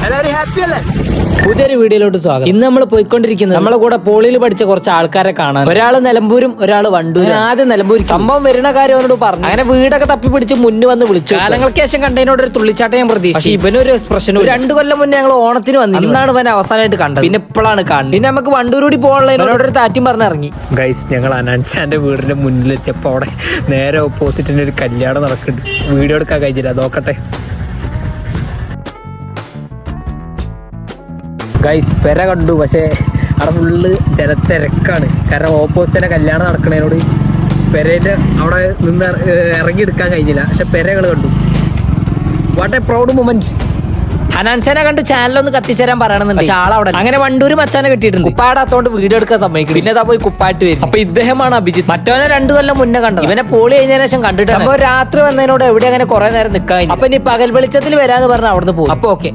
എല്ലാവരും ഹാപ്പി അല്ലേ? പുതിയൊരു വീഡിയോയിലോട്ട് സ്വാഗതം. ഇന്ന് നമ്മൾ പോയിക്കൊണ്ടിരിക്കുന്നത് നമ്മളെ കൂടെ പോളിയിൽ പഠിച്ച കുറച്ച് ആൾക്കാരെ കാണാൻ. ഒരാള് നിലമ്പൂരും ഒരാള് വണ്ടൂരും. ആദ്യം നിലമ്പൂർ സംഭവം വരുന്ന കാര്യം അവനോട് പറഞ്ഞു. അങ്ങനെ വീടൊക്കെ തപ്പി പിടിച്ച് മുന്നിൽ വന്ന് വിളിച്ചു. കാലങ്ങൾക്ക് ശേഷം കണ്ടതിനോട് ഒരു തുള്ളിച്ചാട്ടം ഞാൻ പ്രതീക്ഷിച്ചു. ഇവനൊരു എക്സ്പ്രഷനും 2 കൊല്ലം മുന്നേ ഞങ്ങൾ ഓണത്തിന് വന്നിരുന്നു. എന്നാണ് ഇവൻ അവസാനമായിട്ട് കണ്ടത്. പിന്നെ ഇപ്പോഴാണ് കാണുന്നത്. പിന്നെ നമുക്ക് വണ്ടൂരോടി പോകാനുള്ളതിനോട് ഒരു താറ്റും പറഞ്ഞിറങ്ങി. ഗൈസ്, ഞങ്ങൾ അനാൻസാന്റെ വീടിന്റെ മുന്നിലെത്തിയപ്പോൾ അവിടെ നേരെ ഓപ്പോസിറ്റിന് ഒരു കല്യാണം നടക്കുന്നുണ്ട്. വീഡിയോ എടുക്കാൻ കഴിഞ്ഞില്ല, നോക്കട്ടെ. ഗൈസ്, പെര കണ്ടു, പക്ഷേ അവിടെ ഫുള്ള് ജനത്തിരക്കാണ്. കാരണം ഓപ്പോസിറ്റിന്റെ കല്യാണം നടക്കണതിനോട് പെരേന്റെ അവിടെ നിന്ന് ഇറങ്ങിയെടുക്കാൻ കഴിഞ്ഞില്ല. പക്ഷെ പെരകൾ കണ്ടു. What a proud moment. അനാൻസനെ കണ്ട് ചാനലൊന്ന് കത്തിച്ചേരാൻ പറയണമെന്നുണ്ട്. പക്ഷെ ആളവിടെ. അങ്ങനെ വണ്ടൂര് മച്ചാനെ കിട്ടിയിട്ടുണ്ട്. കുപ്പാടാത്തോണ്ട് വീഡിയോ എടുക്കാൻ സമ്മതിക്കും. പിന്നെ പോയി കുപ്പായിട്ട് വരും. അപ്പൊ ഇദ്ദേഹമാണ് അഭിജിത്ത്. മറ്റവനെ 2 കൊല്ലം മുന്നേ കണ്ടത്. ഇവനെ പോളി കഴിഞ്ഞതിന് ശേഷം കണ്ടിട്ട്. അപ്പൊ രാത്രി വന്നതിനോട് എവിടെ അങ്ങനെ കുറെ നേരം നിൽക്കാൻ. അപ്പൊ ഇനി പകൽ വെളിച്ചത്തിൽ വരാന്ന് പറഞ്ഞാൽ അവിടുന്ന് പോകും. അപ്പൊ ഓക്കെ.